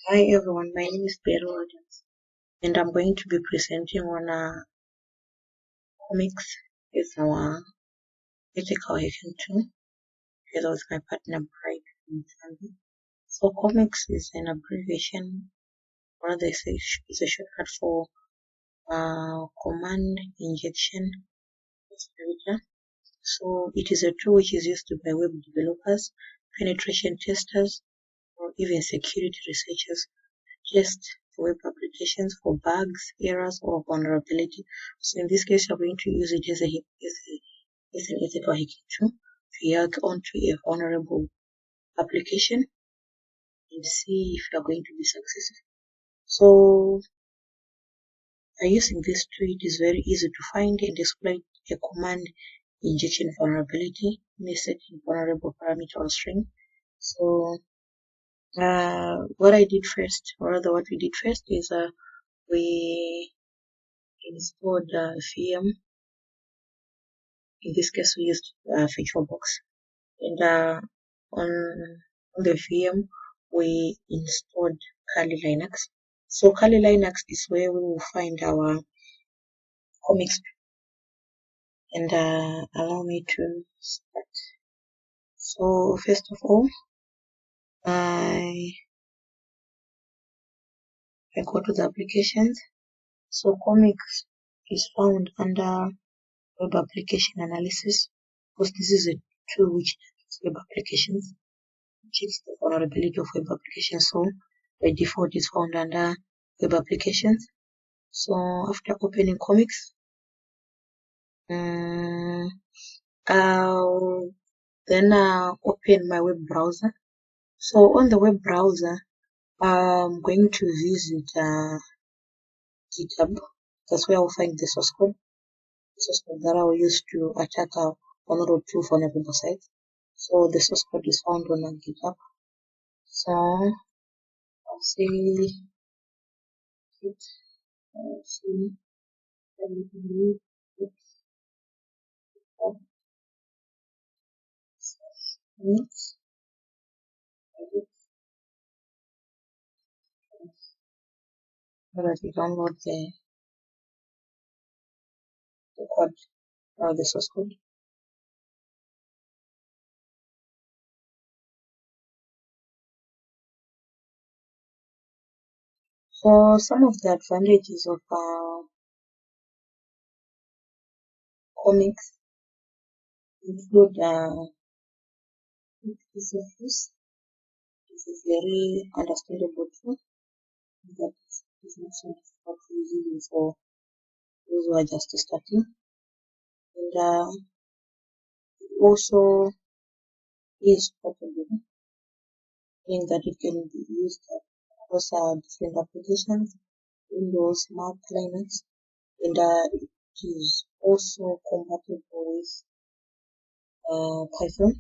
Hi everyone, my name is Pedro Adams, and I'm going to be presenting on Commix with our Earthical Hacking tool, together with my partner Bright and Sandy. So Commix is an abbreviation, or rather it's a shortcut for command injection distributor. So it is a tool which is used by web developers, penetration testers, or even security researchers just for web applications for bugs, errors, or vulnerability. So in this case, you're going to use it as an ethical hacking tool to hack onto a vulnerable application and see if you're going to be successful. So by using this tool, it is very easy to find and exploit a command injection vulnerability in a certain vulnerable parameter or string. So what I did first, or rather what we did first is we installed VM. In this case, we used VirtualBox, and on the VM we installed Kali Linux. So Kali Linux is where we will find our comics. And allow me to start. So first of all, I go to the applications. So Commix is found under web application analysis, because this is a tool which checks web applications, checks the vulnerability of web applications. So by default it's found under web applications. So after opening Commix, I'll then open my web browser. So on the web browser, I'm going to visit GitHub. That's where I'll find the source code. The source code that I will use to attack one or two vulnerable sites. So the source code is found on GitHub. So I'll say git c w Commix so that we download the code or the source code. So some of the advantages of Commix include ease of use. It's a very understandable tool that is not so difficult to use for those who are just starting. And it also is portable, meaning that it can be used across different applications, Windows, Mac, Linux, and it is also compatible with Python.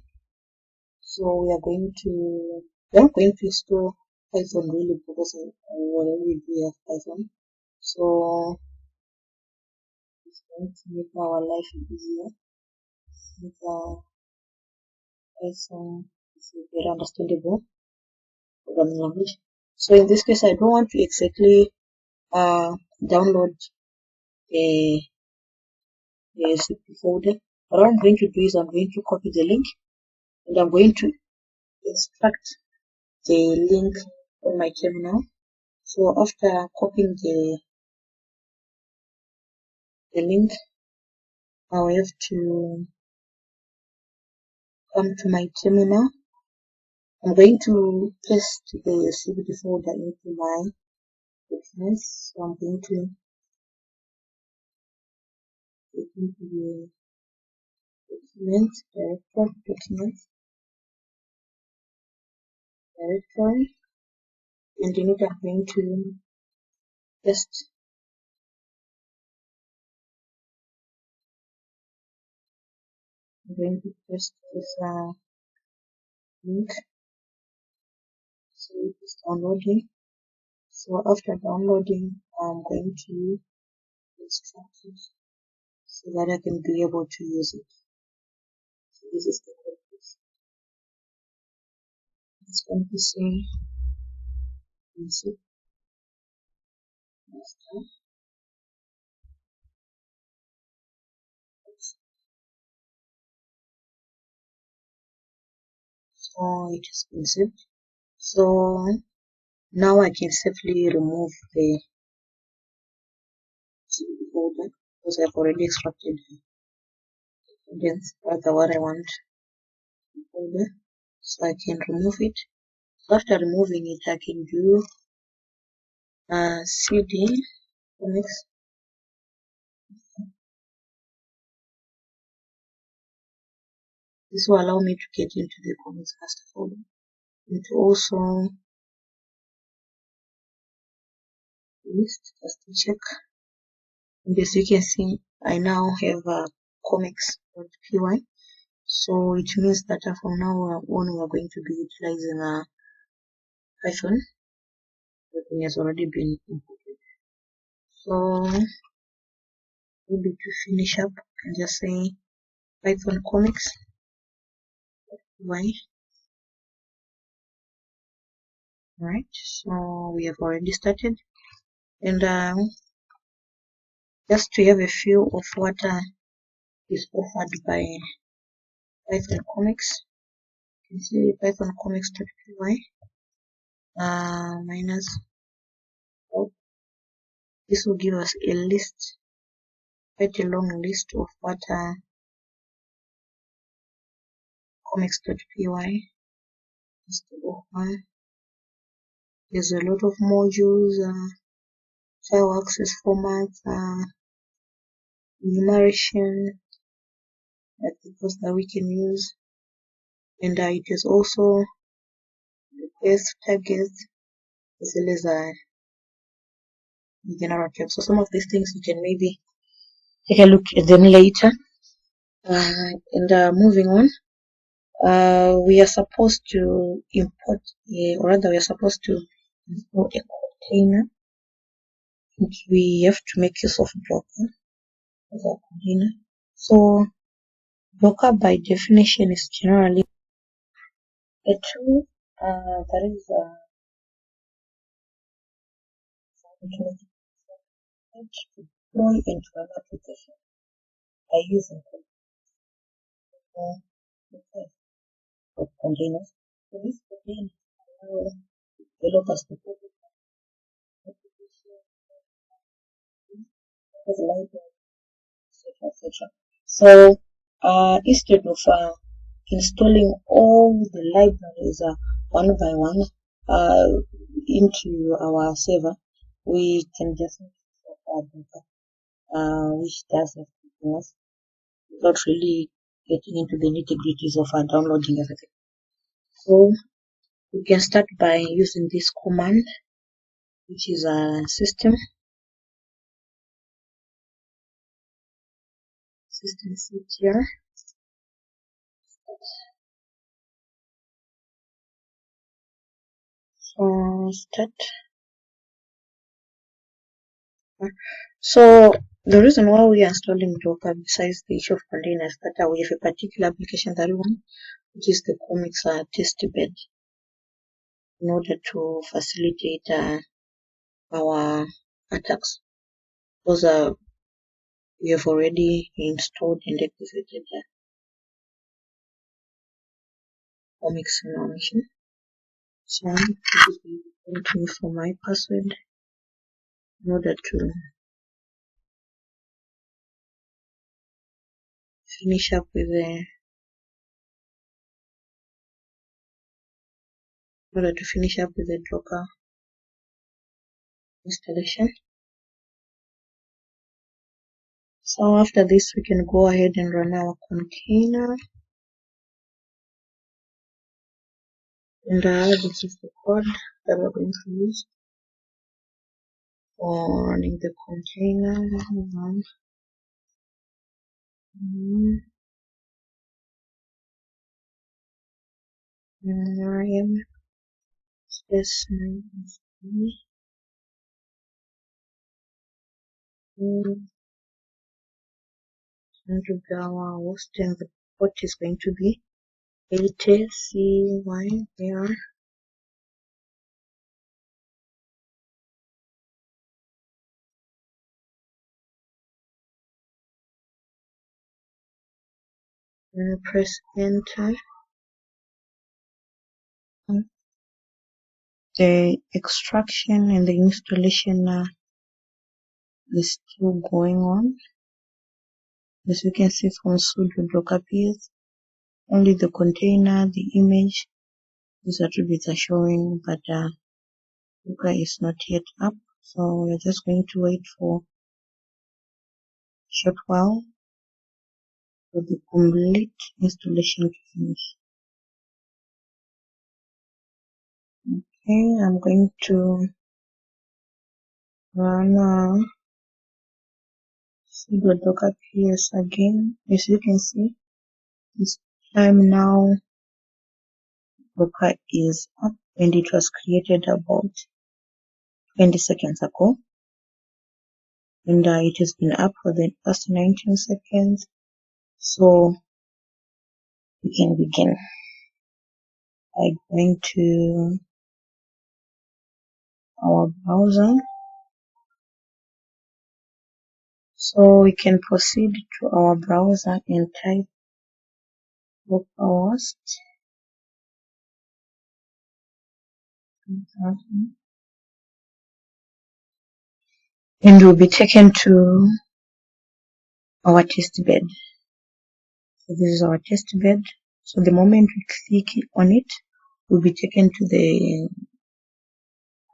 So we are going to install Python really, because whenever we do have Python, so it's going to make our life easier. And Python is a very understandable programming language. So in this case, I don't want to exactly download a zip folder. What I'm going to do is I'm going to copy the link, and I'm going to extract the link on my terminal. So after copying the link, I will have to come to my terminal. I'm going to paste the CVD folder into my documents. So I'm going to get into the documents directory, and in it I'm going to paste this link. So it is downloading. So after downloading, I'm going to extract it so that I can be able to use it. So this is the code. It's going to say insert so it has been saved. So now I can safely remove the folder because I've already extracted the contents rather what I want folder. So I can remove it. So after removing it, I can do cd commix. This will allow me to get into the commix master folder and to also list just to check. And as you can see, I now have a commix.py. So it means that from now on we are going to be utilizing a Python. Everything has already been imported. So maybe to finish up, I can just say Python comics. Why? Right. So we have already started, and just to have a feel of what is offered by Python comics. You can see Python comics.py minus. This will give us a list, quite a long list of what comics.py is to offer. There's a lot of modules, file access formats, enumeration, articles that we can use, and it is also request targets as well as generative. So some of these things you can maybe take a look at them later. And moving on, we are supposed to import, or rather we are supposed to install a container. And we have to make use of Docker as a container. So Docker by definition is generally a tool that is to deploy into an application by using containers. So this container allows developers to put application as library, etc., etc. So instead of installing all the libraries one by one into our server, we can just which does everything else without really getting into the nitty-gritties of downloading everything. So we can start by using this command, which is a systemctr. So start. So the reason why we are installing Docker, besides the issue of containers, that we have a particular application that we want, which is the Commix test bed, in order to facilitate our attacks. Because we have already installed and activated the Commix in our machine. So this is going to me for my password in order to finish up with the Docker installation. So after this, we can go ahead and run our container. And this is the code that we're going to use for running the container. RM space and our host, and the port is going to be 80CYR. Press enter. The extraction and the installation is still going on. As you can see from sudo docker ps, only the container, the image, these attributes are showing, but Docker is not yet up. So we're just going to wait for a short while for the complete installation to finish. Okay, I'm going to run sudo docker ps again. As you can see, this time now Docker is up and it was created about 20 seconds ago. And it has been up for the past 19 seconds. So we can begin by going to our browser. So we can proceed to our browser and type localhost. And we'll be taken to our test bed. So this is our test bed. So the moment we click on it, we'll be taken to the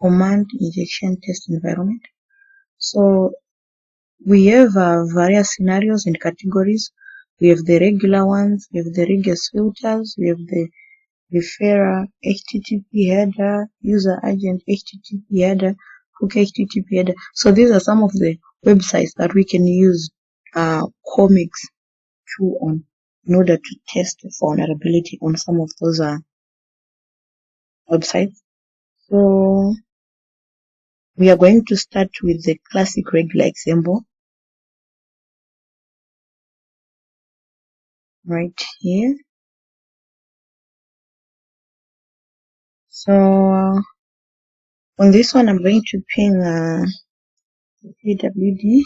command injection test environment. So we have various scenarios and categories. We have the regular ones, we have the regex filters, we have the referrer, HTTP header, user agent, HTTP header, hook HTTP header. So these are some of the websites that we can use Commix tool on in order to test vulnerability on some of those websites. So we are going to start with the classic regular example right here. So on this one, I'm going to ping pwd.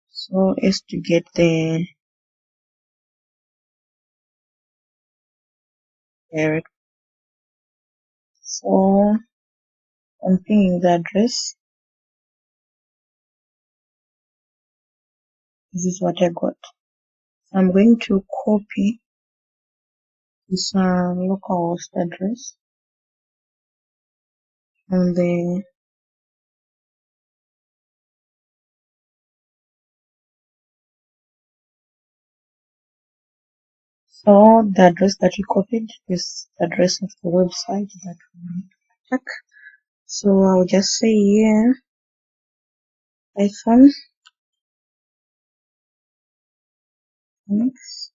So as to get the direct. So I'm pinging the address. This is what I got. So I'm going to copy this localhost address from the so the address that we copied is the address of the website that we check. So I'll just say here Python Commix,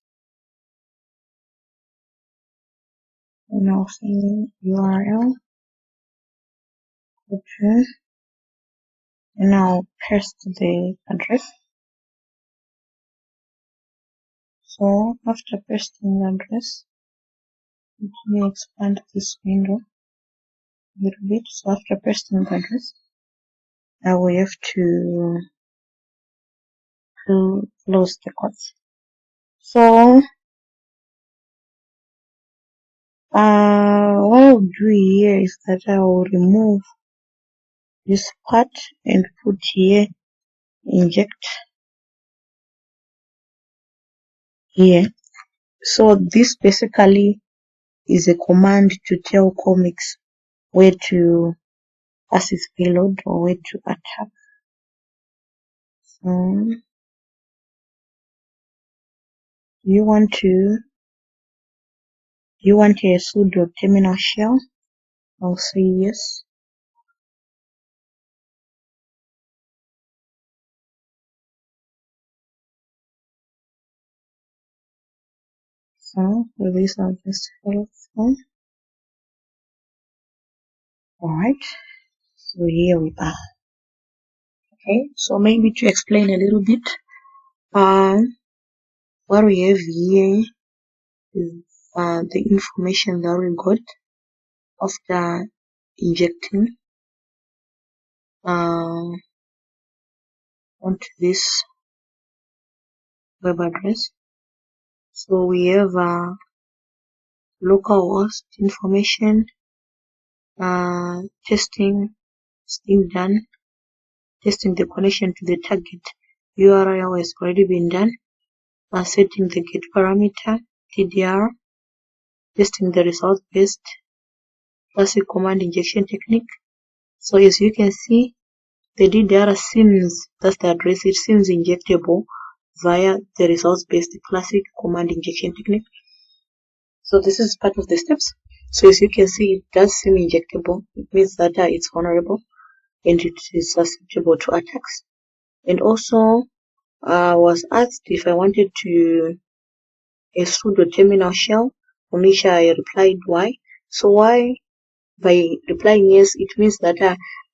and I'll say URL, copy, and I'll paste the address. So after pasting the address, let me expand this window a little bit. So after pasting the address, I will have to close the quotes. So what I'll do here is that I will remove this part and put here inject here. So this basically is a command to tell Commix where to pass its payload or where to attack. So you want a sudo terminal shell? I'll say yes. So for this I'll just fill from. Alright, so here we are. Okay, so maybe to explain a little bit, what we have here is the information that we got after injecting onto this web address. So we have localhost information, testing is being done, testing the connection to the target URL has already been done, setting the get parameter, TDR, testing the result-based classic command injection technique. So as you can see, the DDR seems, that's the address, it seems injectable via the results-based classic command injection technique. So this is part of the steps. So as you can see, it does seem injectable. It means that it's vulnerable and it is susceptible to attacks. And also, was asked if I wanted to a sudo terminal shell, on which I replied why. So why? By replying yes, it means that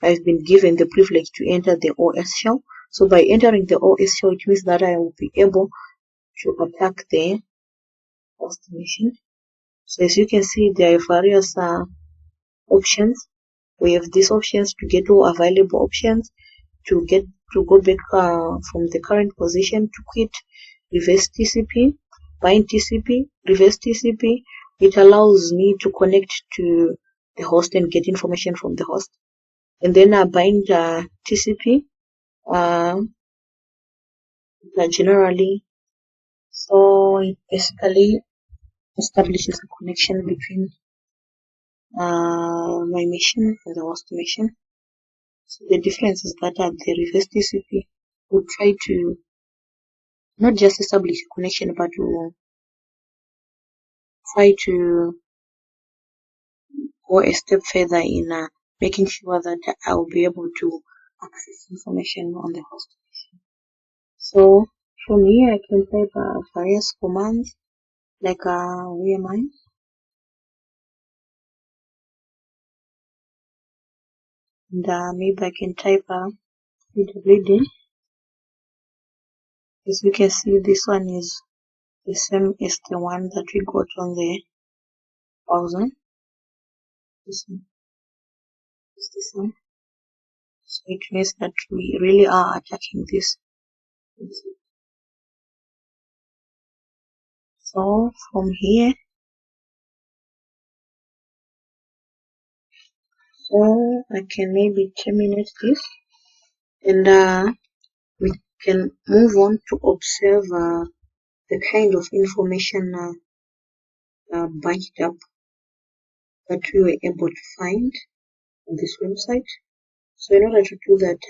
I've been given the privilege to enter the OS shell. So by entering the OS shell, it means that I will be able to attack the host machine. So as you can see, there are various options. We have these options to get all available options, to go back from the current position, to quit, reverse TCP, bind TCP, reverse TCP. It allows me to connect to the host and get information from the host. And then bind TCP generally. So it basically establishes a connection between my machine and the host machine. So the difference is that the reverse TCP would try to not just establish a connection, but will try to go a step further in making sure that I will be able to access information on the host machine. So from here, I can type various commands like where am I? And maybe I can type wd. As you can see, this one is the same as the one that we got on the browser. This one is this one. So it means that we really are attacking this. So from here, so I can maybe terminate this, and we can move on to observe the kind of information bunched up that we were able to find on this website. So in order to do that,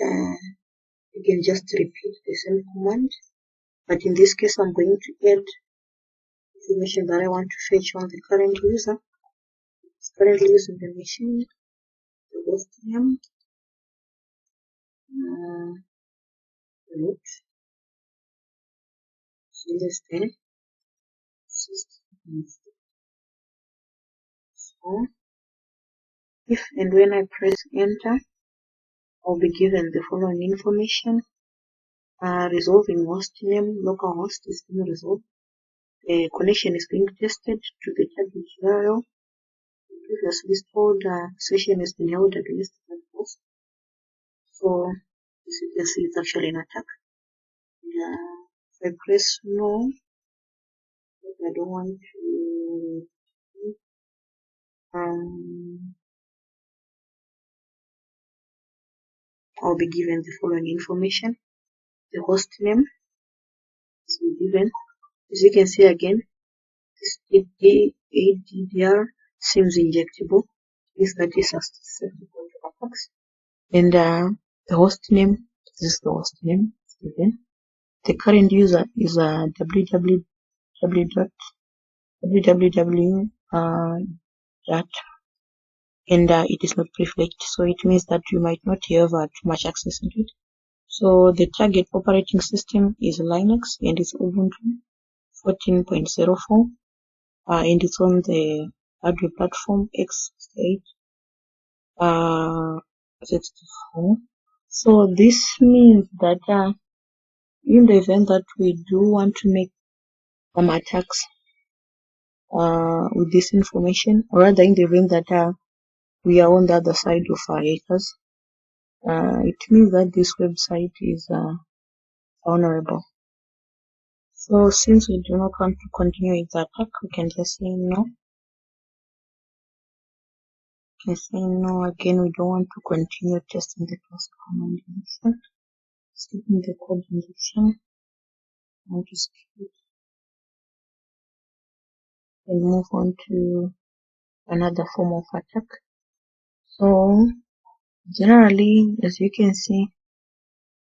you can just repeat the same command, but in this case, I'm going to add information that I want to fetch on the current user. It's currently using the machine, the host name, root, system, so if and when I press enter, I'll be given the following information. Resolving host name, localhost is being resolved. The connection is being tested to the target URL. The previously stored session has been held against that host. So as you can see, it's actually an attack. If I press no, I don't want to I'll be given the following information. The host name is given. As you can see again, this ADDR seems injectable. This that is susceptible to attacks. And the host name, this is the host name given. The current user is www dot and it is not privileged, so it means that you might not have too much access to it. So the target operating system is Linux and it's Ubuntu 14.04 and it's on the hardware platform x68 64. So this means that in the event that we do want to make some attacks with this information, or rather in the event that we are on the other side of hackers, it means that this website is vulnerable. So since we do not want to continue with the attack, we can just say no. We can say no again. We don't want to continue testing the class command injection. Skipping the code injection. I want to skip it and move on to another form of attack. So generally, as you can see,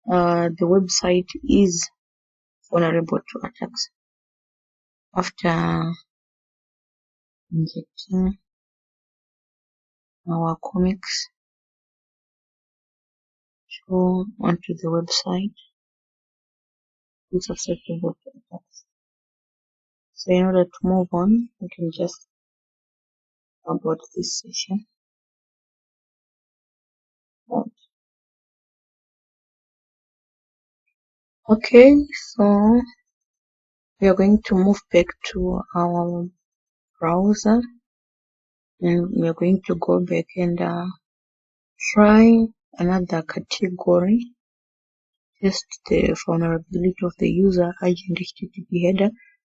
the website is vulnerable to attacks after injecting our comics onto the website. It's susceptible to attacks. So in order to move on, we can just about this session. Okay, so we are going to move back to our browser, and we are going to go back and try another category. Test the vulnerability of the user agent HTTP header.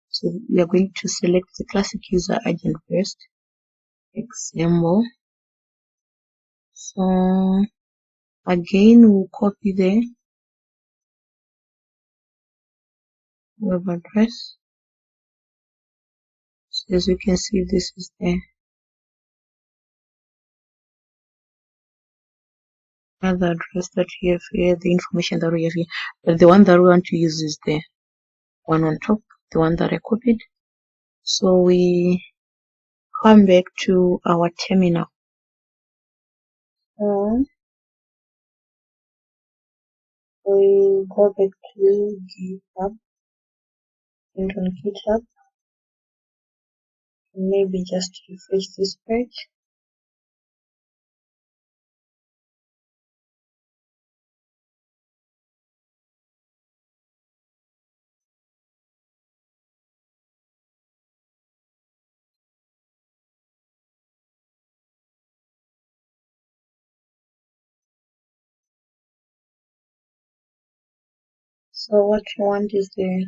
So we are going to select the classic user agent first example. So again, we'll copy the web address. So as you can see, this is the other address that we have here, the information that we have here. But the one that we want to use is the one on top, the one that I copied. So we come back to our terminal. So we go back to GitHub, and on GitHub, maybe just refresh this page. So what you want is the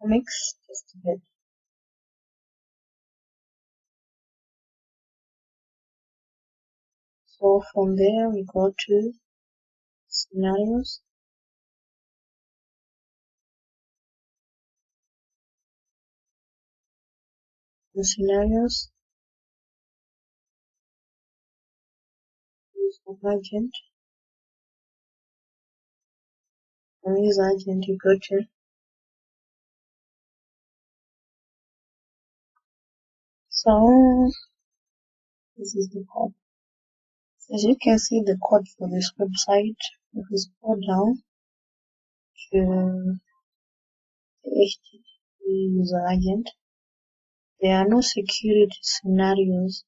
Commix testbed. So from there we go to scenarios. In scenarios, use of agent. And use agent, you go to so this is the code. As you can see, the code for this website, if we scroll down to the HTTP user agent, there are no security scenarios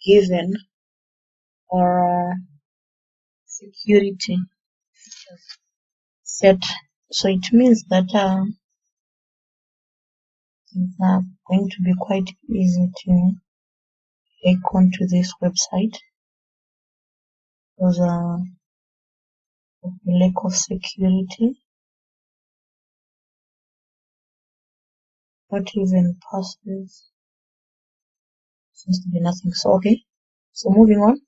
given or security set. So it means that it's going to be quite easy to hack onto this website because of the lack of security. Not even passwords. Seems to be nothing. So okay. So moving on.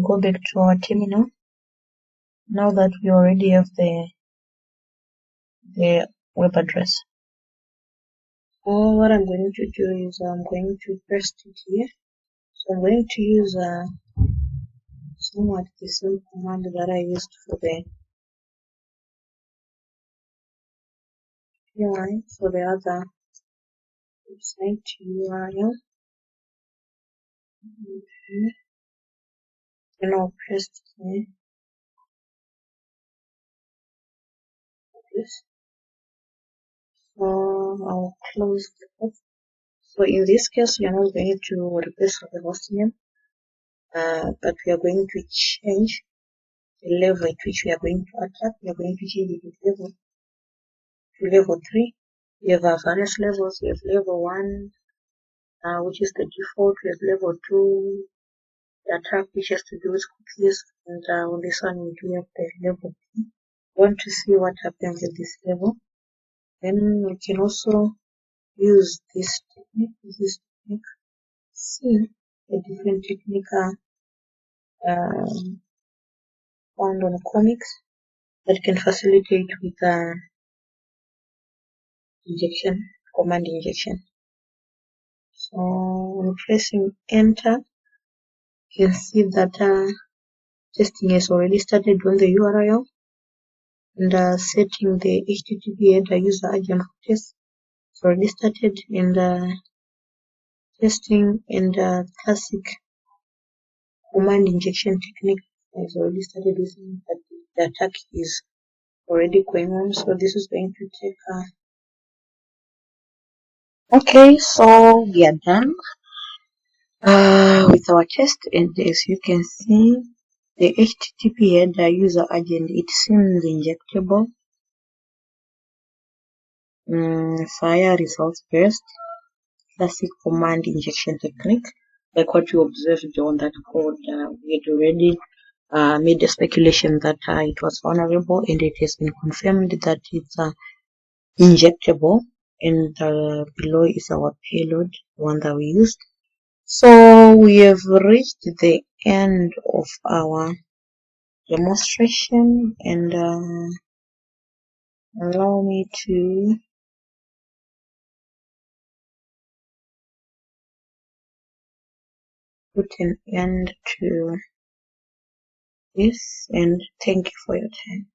Go back to our terminal. Now that we already have the web address. So what I'm going to do is I'm going to paste it here. So I'm going to use somewhat the same command that I used for the UI for the other website URL. And I'll paste here this. So I'll close the book. So in this case, we are not going to replace the host name, but we are going to change the level at which we are going to attack. We are going to change it to level 3. We have various levels. We have level 1, which is the default. We have level 2, the attack which has to do with cookies, and on this one we do have the level. Want to see what happens at this level. Then we can also use this technique, see a different technique found on Commix that can facilitate with injection, command injection. So when pressing enter, you can see that testing has already started on the URL, and setting the HTTP header user agent for test has already started, and testing and classic command injection technique has already started, using that the attack is already going on. So this is going to take okay, so we are done with our test, and as you can see, the HTTP header user agent, it seems injectable. Fire results based classic command injection technique, like what you observed on that code. We had already made a speculation that it was vulnerable, and it has been confirmed that it's injectable, and below is our payload, one that we used. So we have reached the end of our demonstration, and allow me to put an end to this, and thank you for your time.